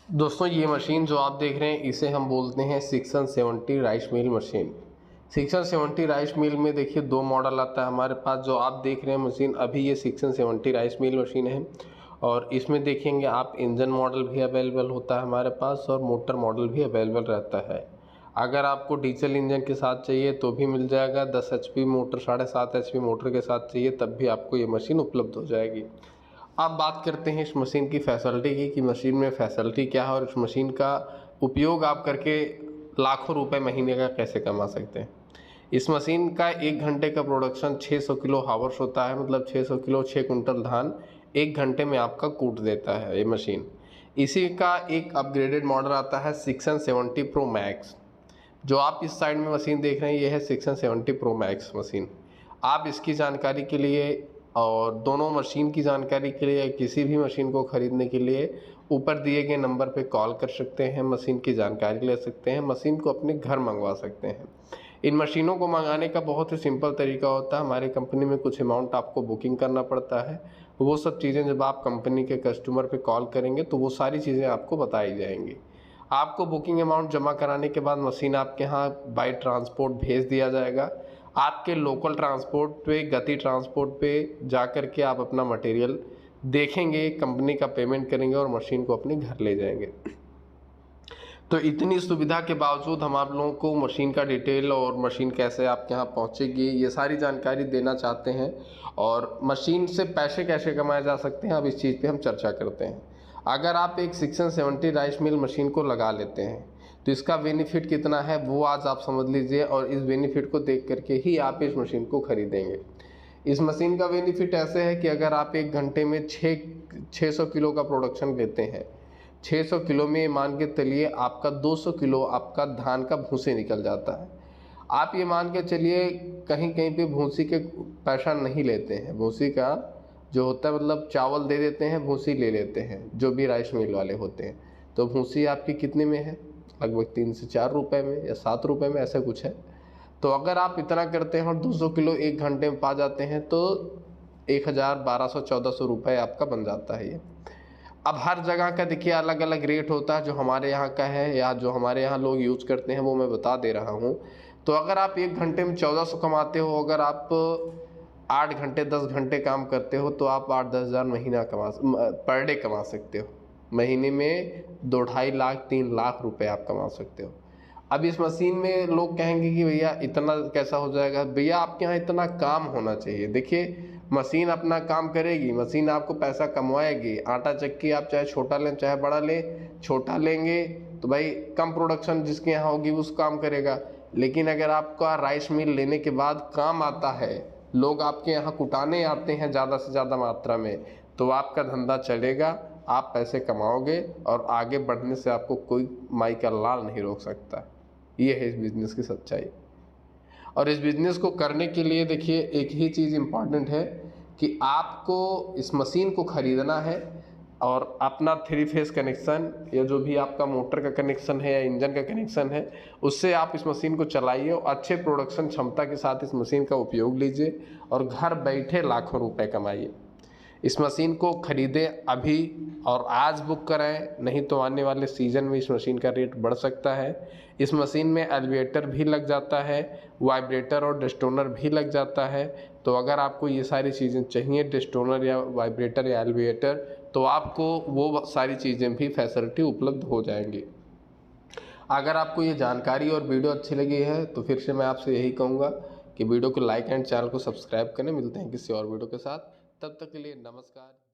दोस्तों ये मशीन जो आप देख रहे हैं इसे हम बोलते हैं 670 rice mill machine. 670 rice mill में देखिए दो मॉडल आता है हमारे पास। जो आप देख रहे हैं मशीन अभी ये 670 राइस मिल मशीन है और इसमें देखेंगे आप इंजन मॉडल भी अवेलेबल होता है हमारे पास और मोटर मॉडल भी अवेलेबल रहता है। अगर आपको डीजल इंजन के साथ चाहिए तो भी मिल जाएगा। 10 HP मोटर 7.5 HP मोटर के साथ चाहिए तब भी आपको ये मशीन उपलब्ध हो जाएगी। अब बात करते हैं इस मशीन की फैसिलिटी की कि मशीन में फैसिलिटी क्या है और इस मशीन का उपयोग आप करके लाखों रुपए महीने का कैसे कमा सकते हैं। इस मशीन का 1 घंटे का प्रोडक्शन 600 किलो हावर्स होता है, मतलब 600 किलो 6 कुंटल धान 1 घंटे में आपका कूट देता है ये मशीन। इसी का एक अपग्रेडेड मॉडल आता है 670 प्रो मैक्स। जो आप इस साइड में मशीन देख रहे हैं ये है 670 प्रो मैक्स मशीन। आप इसकी जानकारी के लिए और दोनों मशीन की जानकारी के लिए किसी भी मशीन को ख़रीदने के लिए ऊपर दिए गए नंबर पे कॉल कर सकते हैं, मशीन की जानकारी ले सकते हैं, मशीन को अपने घर मंगवा सकते हैं। इन मशीनों को मंगाने का बहुत ही सिंपल तरीका होता है। हमारी कंपनी में कुछ अमाउंट आपको बुकिंग करना पड़ता है। वो सब चीज़ें जब आप कंपनी के कस्टमर पे कॉल करेंगे तो वो सारी चीज़ें आपको बताई जाएंगी। आपको बुकिंग अमाउंट जमा कराने के बाद मशीन आपके यहाँ बाई ट्रांसपोर्ट भेज दिया जाएगा। आपके लोकल ट्रांसपोर्ट पे, गति ट्रांसपोर्ट पे जा कर के आप अपना मटेरियल देखेंगे, कंपनी का पेमेंट करेंगे और मशीन को अपने घर ले जाएंगे। तो इतनी सुविधा के बावजूद हम आप लोगों को मशीन का डिटेल और मशीन कैसे आपके यहाँ पहुँचेगी ये सारी जानकारी देना चाहते हैं और मशीन से पैसे कैसे कमाए जा सकते हैं अब इस चीज़ पे हम चर्चा करते हैं। अगर आप एक 670 राइस मिल मशीन को लगा लेते हैं तो इसका बेनिफिट कितना है वो आज आप समझ लीजिए और इस बेनिफिट को देख करके ही आप इस मशीन को खरीदेंगे। इस मशीन का बेनिफिट ऐसे है कि अगर आप 1 घंटे में 600 किलो का प्रोडक्शन लेते हैं, 600 किलो में मान के चलिए आपका 200 किलो आपका धान का भूसी निकल जाता है। आप ये मान के चलिए कहीं कहीं पे भूसी के पैसा नहीं लेते हैं, भूसी का जो होता है मतलब चावल दे देते हैं, भूसी ले लेते हैं जो भी राइस मिल वाले होते हैं। तो भूसी आपकी कितने में है, लगभग 3 से 4 रुपए में या 7 रुपए में ऐसा कुछ है। तो अगर आप इतना करते हैं और 200 किलो 1 घंटे में पा जाते हैं तो 1000 1200 रुपए आपका बन जाता है ये। अब हर जगह का देखिए अलग अलग रेट होता है। जो हमारे यहाँ का है या जो हमारे यहाँ लोग यूज़ करते हैं वो मैं बता दे रहा हूँ। तो अगर आप 1 घंटे में 1400 कमाते हो, अगर आप 8 घंटे 10 घंटे काम करते हो तो आप 8-10 हज़ार महीना पर डे कमा सकते हो। महीने में 2-2.5 लाख 3 लाख रुपए आप कमा सकते हो। अब इस मशीन में लोग कहेंगे कि भैया इतना कैसा हो जाएगा। भैया आपके यहाँ इतना काम होना चाहिए। देखिए मशीन अपना काम करेगी, मशीन आपको पैसा कमवाएगी। आटा चक्की आप चाहे छोटा लें चाहे बड़ा लें, छोटा लेंगे तो भाई कम प्रोडक्शन जिसके यहाँ होगी उस काम करेगा। लेकिन अगर आपका राइस मिल लेने के बाद काम आता है, लोग आपके यहाँ कुटाने आते हैं ज़्यादा से ज़्यादा मात्रा में, तो आपका धंधा चलेगा, आप पैसे कमाओगे और आगे बढ़ने से आपको कोई माई का लाल नहीं रोक सकता। ये है इस बिज़नेस की सच्चाई। और इस बिज़नेस को करने के लिए देखिए एक ही चीज़ इम्पॉर्टेंट है कि आपको इस मशीन को ख़रीदना है और अपना 3 फेस कनेक्शन या जो भी आपका मोटर का कनेक्शन है या इंजन का कनेक्शन है उससे आप इस मशीन को चलाइए और अच्छे प्रोडक्शन क्षमता के साथ इस मशीन का उपयोग लीजिए और घर बैठे लाखों रुपए कमाइए। इस मशीन को ख़रीदें अभी और आज बुक कराएं, नहीं तो आने वाले सीज़न में इस मशीन का रेट बढ़ सकता है। इस मशीन में एलिवेटर भी लग जाता है, वाइब्रेटर और डिस्टोनर भी लग जाता है। तो अगर आपको ये सारी चीज़ें चाहिए, डिस्टोनर या वाइब्रेटर या एलिवेटर, तो आपको वो सारी चीज़ें भी फैसिलिटी उपलब्ध हो जाएंगी। अगर आपको ये जानकारी और वीडियो अच्छी लगी है तो फिर से मैं आपसे यही कहूँगा कि वीडियो को लाइक एंड चैनल को सब्सक्राइब करें। मिलते हैं किसी और वीडियो के साथ, तब तक के लिए नमस्कार।